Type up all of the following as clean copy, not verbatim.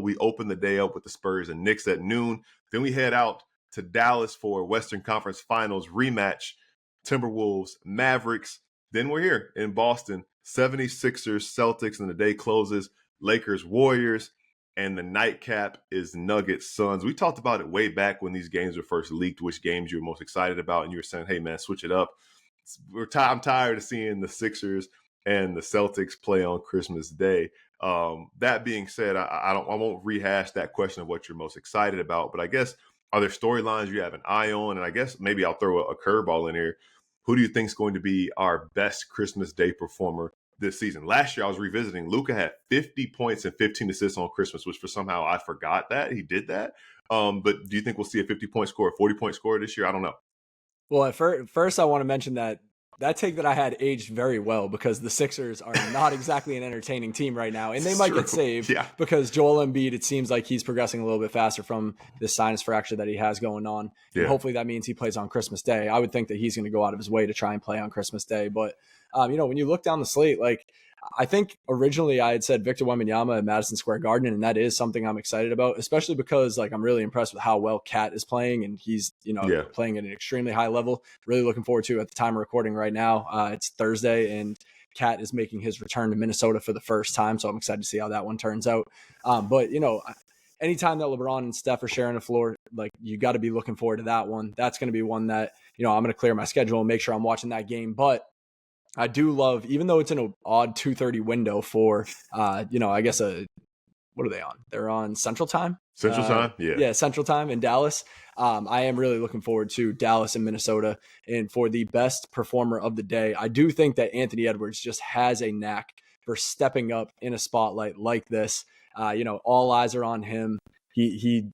We open the day up with the Spurs and Knicks at noon. Then we head out to Dallas for Western Conference Finals rematch, Timberwolves, Mavericks. Then we're here in Boston, 76ers, Celtics, and the day closes, Lakers, Warriors, and the nightcap is Nuggets, Suns. We talked about it way back when these games were first leaked, which games you were most excited about, and you were saying, hey, man, switch it up. I'm tired of seeing the Sixers and the Celtics play on Christmas Day. That being said, I won't rehash that question of what you're most excited about, but I guess, are there storylines you have an eye on? And I guess maybe I'll throw a curveball in here. Who do you think is going to be our best Christmas Day performer this season? Last year, I was revisiting. Luka had 50 points and 15 assists on Christmas, which for somehow I forgot that he did that. But do you think we'll see a 50-point score, a 40-point score this year? I don't know. Well, at first, I want to mention that take that I had aged very well, because the Sixers are not exactly an entertaining team right now, and they might get saved because Joel Embiid, it seems like he's progressing a little bit faster from this sinus fracture that he has going on. Yeah. And hopefully that means he plays on Christmas Day. I would think that he's going to go out of his way to try and play on Christmas Day. But, when you look down the slate, like, I think originally I had said Victor Wembanyama at Madison Square Garden, and that is something I'm excited about, especially because, like, I'm really impressed with how well Cat is playing, and he's, playing at an extremely high level. Really looking forward to, at the time of recording right now, it's Thursday, and Cat is making his return to Minnesota for the first time, so I'm excited to see how that one turns out. But anytime that LeBron and Steph are sharing the floor, like, you got to be looking forward to that one. That's going to be one that, I'm going to clear my schedule and make sure I'm watching that game. But I do love, even though it's in an odd 2:30 window for, I guess what are they on? They're on Central Time. Central Time, yeah. Yeah, Central Time in Dallas. I am really looking forward to Dallas and Minnesota. And for the best performer of the day, I do think that Anthony Edwards just has a knack for stepping up in a spotlight like this. All eyes are on him. He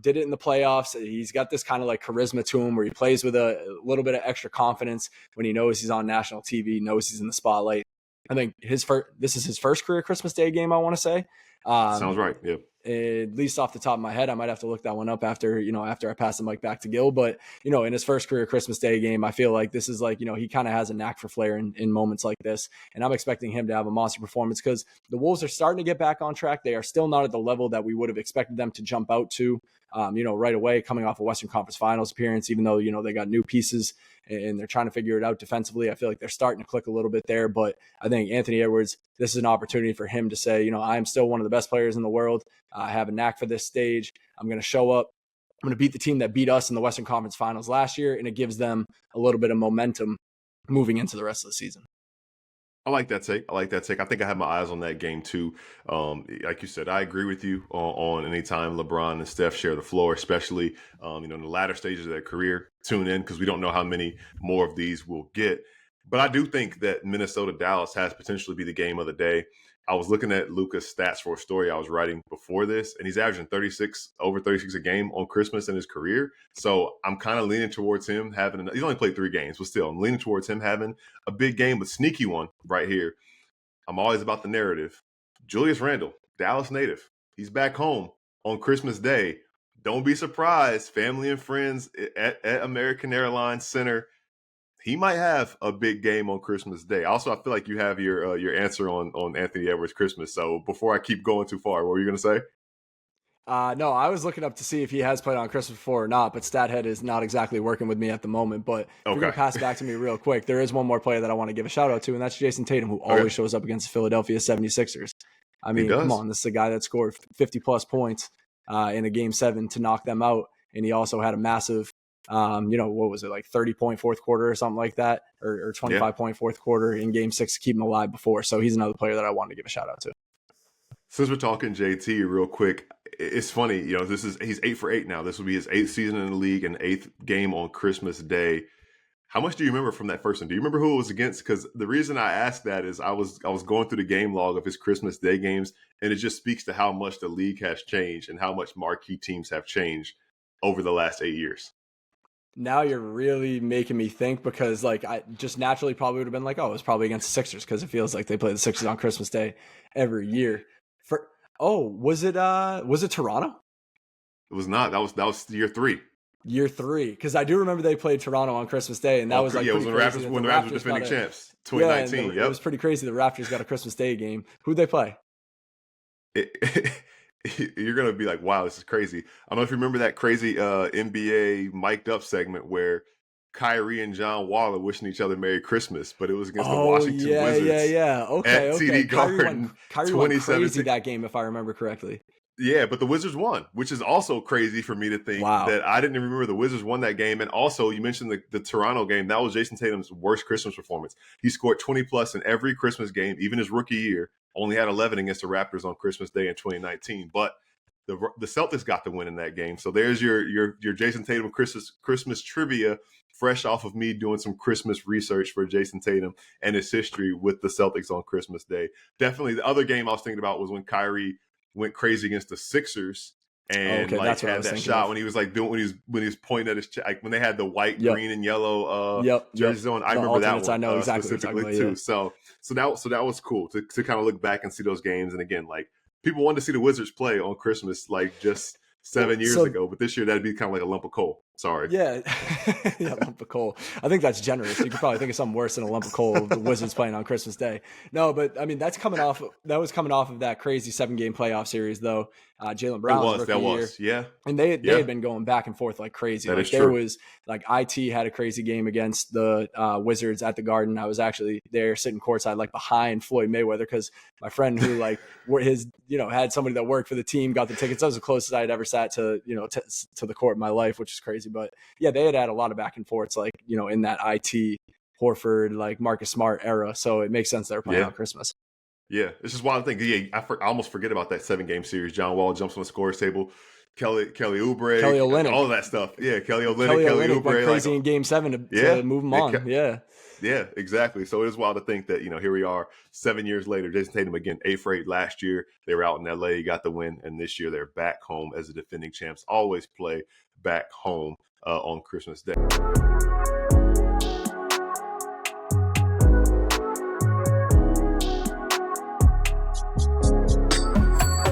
did it in the playoffs. He's got this kind of like charisma to him where he plays with a little bit of extra confidence when he knows he's on national TV, knows he's in the spotlight. I think this is his first career Christmas Day game, I want to say. Sounds right. Yeah. At least off the top of my head, I might have to look that one up after I pass the mic back to Gil. But, in his first career Christmas Day game, I feel like this is like, he kind of has a knack for flair in moments like this. And I'm expecting him to have a monster performance because the Wolves are starting to get back on track. They are still not at the level that we would have expected them to jump out to, right away, coming off a Western Conference Finals appearance, even though, they got new pieces and they're trying to figure it out defensively. I feel like they're starting to click a little bit there. But I think Anthony Edwards, this is an opportunity for him to say, I'm still one of the best players in the world. I have a knack for this stage. I'm going to show up. I'm going to beat the team that beat us in the Western Conference Finals last year, and it gives them a little bit of momentum moving into the rest of the season. I like that take. I think I have my eyes on that game too. Like you said, I agree with you on anytime LeBron and Steph share the floor, especially in the latter stages of their career. Tune in because we don't know how many more of these we'll get. But I do think that Minnesota-Dallas has potentially be the game of the day. I was looking at Luka's stats for a story I was writing before this, and he's averaging over 36 a game on Christmas in his career. So I'm kind of leaning towards him having, he's only played 3 games, but still, I'm leaning towards him having a big game, but sneaky one right here. I'm always about the narrative. Julius Randle, Dallas native. He's back home on Christmas Day. Don't be surprised, family and friends at American Airlines Center. He might have a big game on Christmas Day. Also, I feel like you have your answer on Anthony Edwards' Christmas. So before I keep going too far, what were you going to say? No, I was looking up to see if he has played on Christmas before or not, but StatHead is not exactly working with me at the moment. But if you're going to pass it back to me real quick, there is one more player that I want to give a shout out to, and that's Jason Tatum, who always shows up against the Philadelphia 76ers. I mean, come on, this is a guy that scored 50-plus points in a Game 7 to knock them out, and he also had a massive what was it, like 30-point fourth quarter or something like that, or 25-point fourth quarter in Game 6 to keep him alive before. So he's another player that I wanted to give a shout out to. Since we're talking JT real quick, it's funny, he's 8 for 8 now. This will be his 8th season in the league and 8th game on Christmas Day. How much do you remember from that first one? Do you remember who it was against? Because the reason I asked that is I was going through the game log of his Christmas Day games, and it just speaks to how much the league has changed and how much marquee teams have changed over the last 8 years. Now you're really making me think, because like I just naturally probably would have been like, oh, it was probably against the Sixers because it feels like they play the Sixers on Christmas Day every year. Was it Toronto? It was not. That was year 3. Year 3, because I do remember they played Toronto on Christmas Day, and that was like it was when the Raptors were defending champs, 2019. It was pretty crazy. The Raptors got a Christmas Day game. Who'd they play? you're gonna be like, wow, this is crazy. I don't know if you remember that crazy NBA mic'd up segment where Kyrie and John Wall are wishing each other Merry Christmas, but it was against the Oh Washington yeah, yeah, Wizards yeah. Okay, at TD okay. Garden Kyrie went crazy 2017. that game, if I remember correctly. Yeah, but the Wizards won, which is also crazy for me to think Wow. that I didn't remember the Wizards won that game. And also, you mentioned the Toronto game. That was Jason Tatum's worst Christmas performance. He scored 20 plus in every Christmas game, even his rookie year. Only had 11 against the Raptors on Christmas Day in 2019. But the Celtics got the win in that game. So there's your Jason Tatum Christmas trivia, fresh off of me doing some Christmas research for Jason Tatum and his history with the Celtics on Christmas Day. Definitely, the other game I was thinking about was when Kyrie went crazy against the Sixers Oh, and okay, like that's what I had was that thinking shot of. when he was like doing when he was pointing at his like when they had the white, Yep. green, and yellow Yep. jerseys on. I The remember that alternates, one I know exactly what you're specifically talking too. about, So that was cool to kind of look back and see those games. And again, like people wanted to see the Wizards play on Christmas like just Well, 7 years ago, but this year that'd be kind of like a lump of coal. Sorry. yeah, yeah, lump of coal. I think that's generous. You could probably think of something worse than a lump of coal. The Wizards playing on Christmas Day. No, but I mean that's coming off. That was coming off of that crazy 7-game playoff series, though. Jaylen Brown's rookie year. Yeah. And they Yeah. had been going back and forth like crazy. That Like is there true. was like IT had a crazy game against the Wizards at the Garden. I was actually there sitting courtside like behind Floyd Mayweather because my friend who like had somebody that worked for the team got the tickets. That was the closest I had ever sat to to the court in my life, which is crazy. But yeah, they had a lot of back and forths like in that IT Horford like Marcus Smart era. So it makes sense they were playing on Christmas. Yeah, it's just wild thing. Yeah, I almost forget about that 7-game series. John Wall jumps on the scores table. Kelly Oubre, Kelly Olynyk, all of that stuff. Yeah, Kelly Oubre went crazy in Game 7 to move him on. Yeah, exactly. So it is wild to think that here we are 7 years later. Jason Tatum again, 8th rate last year. They were out in LA, got the win, and this year they're back home as the defending champs. Always play back home on Christmas Day.